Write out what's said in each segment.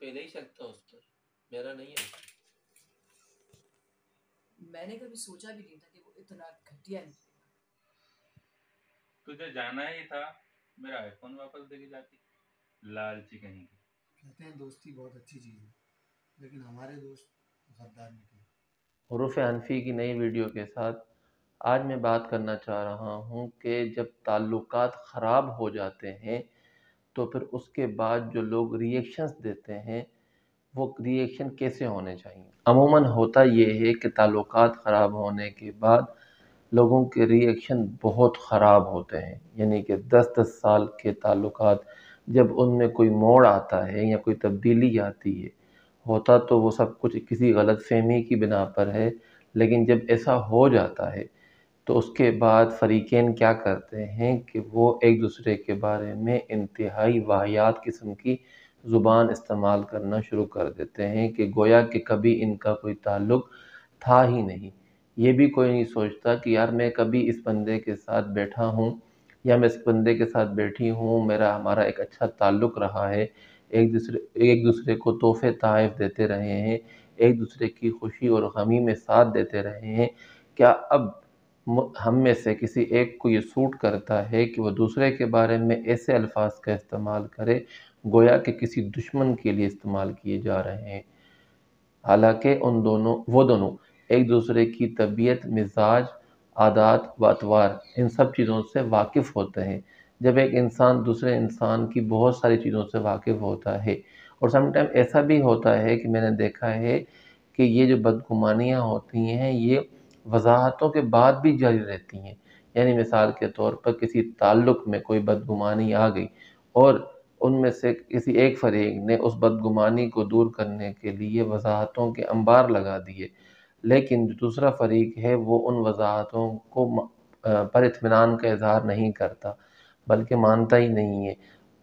پہلے ہی شک تھا اس پر، میرا نہیں ہے۔ میں نے کبھی سوچا بھی نہیں تھا کہ وہ اتنا گھٹیا نکلے گا۔ تجھے جانا ہی تھا، میرا آئی فون واپس دے کے جاتی، لالچی کہیں کی۔ کہتے ہیں دوستی بہت اچھی چیز ہے، لیکن ہمارے دوست غدار نکلے۔ حروف انفی کی نئی ویڈیو کے ساتھ آج میں بات کرنا چاہ رہا ہوں کہ جب تعلقات خراب ہو جاتے ہیں تو پھر اس کے بعد جو لوگ ریئیکشنز دیتے ہیں وہ ریئیکشن کیسے ہونے چاہیے۔ عموماً ہوتا یہ ہے کہ تعلقات خراب ہونے کے بعد لوگوں کے ریئیکشن بہت خراب ہوتے ہیں، یعنی کہ 10 سال کے تعلقات جب ان میں کوئی موڑ آتا ہے یا کوئی تبدیلی آتی ہے، ہوتا تو وہ سب کچھ کسی غلط فہمی کی بنا پر ہے، لیکن جب ایسا ہو جاتا ہے تو اس کے بعد فریقین کیا کرتے ہیں کہ وہ ایک دوسرے کے بارے میں انتہائی واہیات قسم کی زبان استعمال کرنا شروع کر دیتے ہیں کہ گویا کہ کبھی ان کا کوئی تعلق تھا ہی نہیں۔ یہ بھی کوئی نہیں سوچتا کہ یار میں کبھی اس بندے کے ساتھ بیٹھا ہوں یا میں اس بندے کے ساتھ بیٹھی ہوں، ہمارا ایک اچھا تعلق رہا ہے، ایک دوسرے کو تحفے تحائف دیتے رہے ہیں، ایک دوسرے کی خوشی اور غمی میں ساتھ دیتے رہے ہیں، کیا اب ہم میں سے کسی ایک کو یہ سوٹ کرتا ہے کہ وہ دوسرے کے بارے میں ایسے الفاظ کا استعمال کرے گویا کہ کسی دشمن کے لیے استعمال کیے جا رہے ہیں؟ حالانکہ وہ دونوں ایک دوسرے کی طبیعت، مزاج، عادات و اطوار ان سب چیزوں سے واقف ہوتے ہیں۔ جب ایک انسان دوسرے انسان کی بہت ساری چیزوں سے واقف ہوتا ہے، اور سم ٹائم ایسا بھی ہوتا ہے کہ میں نے دیکھا ہے کہ یہ جو بدگمانیاں ہوتی ہیں یہ وضاحتوں کے بعد بھی جاری رہتی ہیں، یعنی مثال کے طور پر کسی تعلق میں کوئی بدگمانی آ گئی اور ان میں سے کسی ایک فریق نے اس بدگمانی کو دور کرنے کے لیے وضاحتوں کے انبار لگا دیے، لیکن جو دوسرا فریق ہے وہ ان وضاحتوں کو پر اطمینان کا اظہار نہیں کرتا بلکہ مانتا ہی نہیں ہے،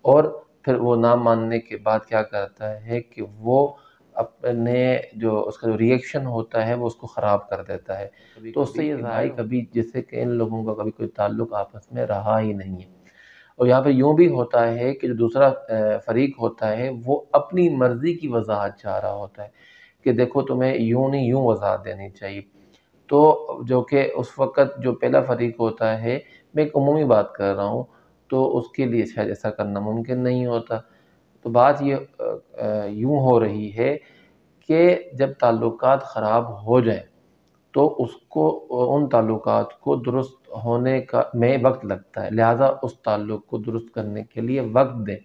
اور پھر وہ نہ ماننے کے بعد کیا کرتا ہے کہ وہ اپنے جو اس کا جو ریئیکشن ہوتا ہے وہ اس کو خراب کر دیتا ہے۔ تو اس سے یہ ظاہر کبھی جیسے کہ ان لوگوں کا کبھی کوئی تعلق آپس میں رہا ہی نہیں ہے۔ اور یہاں پہ یوں بھی ہوتا ہے کہ جو دوسرا فریق ہوتا ہے وہ اپنی مرضی کی وضاحت چاہ رہا ہوتا ہے کہ دیکھو تمہیں یوں نہیں یوں وضاحت دینی چاہیے، تو جو کہ اس وقت جو پہلا فریق ہوتا ہے، میں ایک عمومی بات کر رہا ہوں، تو اس کے لیے شاید ایسا کرنا ممکن نہیں ہوتا۔ تو بات یہ یوں ہو رہی ہے کہ جب تعلقات خراب ہو جائیں تو ان تعلقات کو درست ہونے میں وقت لگتا ہے، لہٰذا اس تعلق کو درست کرنے کے لیے وقت دیں،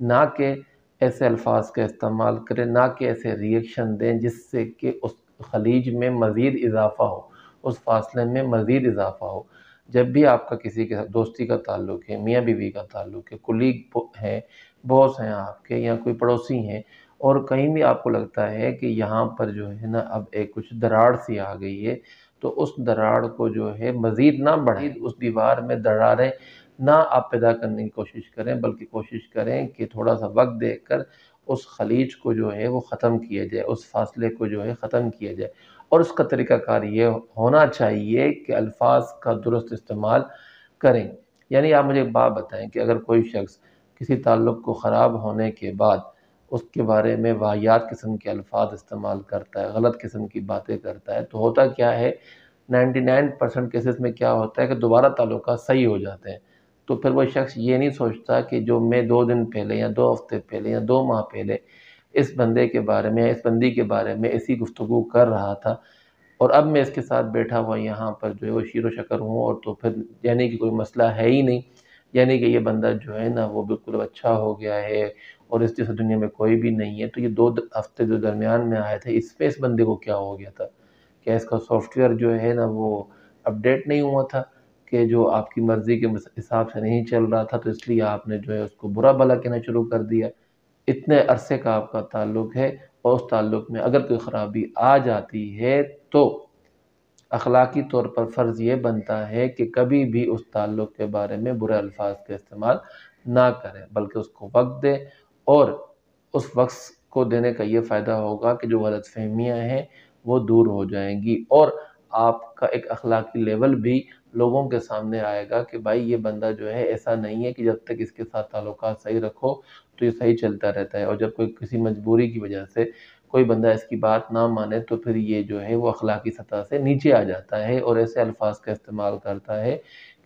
نہ کہ ایسے الفاظ کا استعمال کریں، نہ کہ ایسے ریئیکشن دیں جس سے کہ اس خلیج میں مزید اضافہ ہو، اس فاصلے میں مزید اضافہ ہو۔ جب بھی آپ کا کسی کے ساتھ دوستی کا تعلق ہے، میاں بیوی کا تعلق ہے، کولیگ ہیں، باس ہیں آپ کے، یا کوئی پڑوسی ہیں، اور کہیں بھی آپ کو لگتا ہے کہ یہاں پر جو ہے نا اب ایک کچھ دراڑ سی آ گئی ہے، تو اس دراڑ کو جو ہے مزید نہ بڑھائیں، اس دیوار میں دراڑیں نہ آپ پیدا کرنے کی کوشش کریں، بلکہ کوشش کریں کہ تھوڑا سا وقت دے کر اس خلیج کو جو ہے وہ ختم کیا جائے، اس فاصلے کو جو ہے ختم کیا جائے۔ اور اس کا طریقہ کار یہ ہونا چاہیے کہ الفاظ کا درست استعمال کریں۔ یعنی آپ مجھے ایک بات بتائیں کہ اگر کوئی شخص کسی تعلق کو خراب ہونے کے بعد اس کے بارے میں واہیات قسم کے الفاظ استعمال کرتا ہے، غلط قسم کی باتیں کرتا ہے، تو ہوتا کیا ہے 99% کیسز میں کیا ہوتا ہے کہ دوبارہ تعلقات صحیح ہو جاتے ہیں۔ تو پھر وہ شخص یہ نہیں سوچتا کہ جو میں 2 دن پہلے یا 2 ہفتے پہلے یا 2 ماہ پہلے اس بندے کے بارے میں، اس بندی کے بارے میں ایسی گفتگو کر رہا تھا، اور اب میں اس کے ساتھ بیٹھا ہوا یہاں پر جو ہے وہ شیر و شکر ہوں، اور تو پھر یعنی کہ کوئی مسئلہ ہے ہی نہیں، یعنی کہ یہ بندہ جو ہے نا وہ بالکل اچھا ہو گیا ہے اور اس جیسے دنیا میں کوئی بھی نہیں ہے۔ تو یہ 2 ہفتے جو درمیان میں آئے تھے، اس پہ اس بندے کو کیا ہو گیا تھا؟ کیا اس کا سافٹ ویئر جو ہے نا وہ اپڈیٹ نہیں ہوا تھا کہ جو آپ کی مرضی کے حساب سے نہیں چل رہا تھا، تو اس لیے آپ نے جو ہے اس کو برا بھلا کہنا شروع کر دیا؟ اتنے عرصے کا آپ کا تعلق ہے، اور اس تعلق میں اگر کوئی خرابی آ جاتی ہے تو اخلاقی طور پر فرض یہ بنتا ہے کہ کبھی بھی اس تعلق کے بارے میں برے الفاظ کا استعمال نہ کریں، بلکہ اس کو وقت دیں، اور اس وقت کو دینے کا یہ فائدہ ہوگا کہ جو غلط فہمیاں ہیں وہ دور ہو جائیں گی، اور آپ کا ایک اخلاقی لیول بھی لوگوں کے سامنے آئے گا کہ بھائی یہ بندہ جو ہے ایسا نہیں ہے کہ جب تک اس کے ساتھ تعلقات صحیح رکھو تو یہ صحیح چلتا رہتا ہے، اور جب کوئی کسی مجبوری کی وجہ سے کوئی بندہ اس کی بات نہ مانے تو پھر یہ جو ہے وہ اخلاقی سطح سے نیچے آ جاتا ہے اور ایسے الفاظ کا استعمال کرتا ہے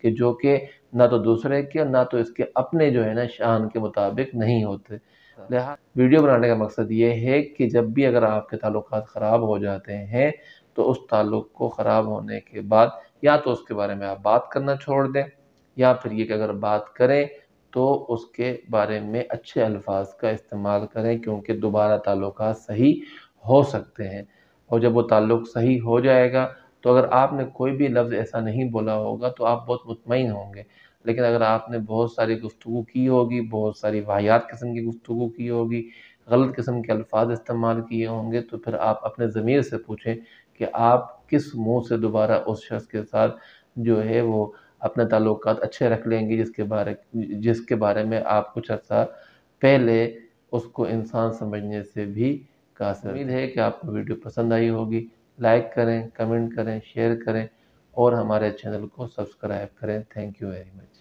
کہ جو کہ نہ تو دوسرے کے اور نہ تو اس کے اپنے جو ہے نا شان کے مطابق نہیں ہوتے۔ لہٰذا ویڈیو بنانے کا مقصد یہ ہے کہ جب بھی اگر آپ کے تعلقات خراب ہو جاتے ہیں تو اس تعلق کو خراب ہونے کے بعد یا تو اس کے بارے میں آپ بات کرنا چھوڑ دیں، یا پھر یہ کہ اگر بات کریں تو اس کے بارے میں اچھے الفاظ کا استعمال کریں، کیونکہ دوبارہ تعلقات صحیح ہو سکتے ہیں۔ اور جب وہ تعلق صحیح ہو جائے گا تو اگر آپ نے کوئی بھی لفظ ایسا نہیں بولا ہوگا تو آپ بہت مطمئن ہوں گے، لیکن اگر آپ نے بہت ساری گفتگو کی ہوگی، بہت ساری واہیات قسم کی گفتگو کی ہوگی، غلط قسم کے الفاظ استعمال کیے ہوں گے، تو پھر آپ اپنے ضمیر سے پوچھیں کہ آپ کس منہ سے دوبارہ اس شخص کے ساتھ جو ہے وہ اپنے تعلقات اچھے رکھ لیں گے جس کے بارے میں آپ کچھ عرصہ پہلے اس کو انسان سمجھنے سے بھی قاصر۔ امید ہے کہ آپ کو ویڈیو پسند آئی ہوگی۔ لائک کریں، کمنٹ کریں، شیئر کریں اور ہمارے چینل کو سبسکرائب کریں۔ Thank you very much.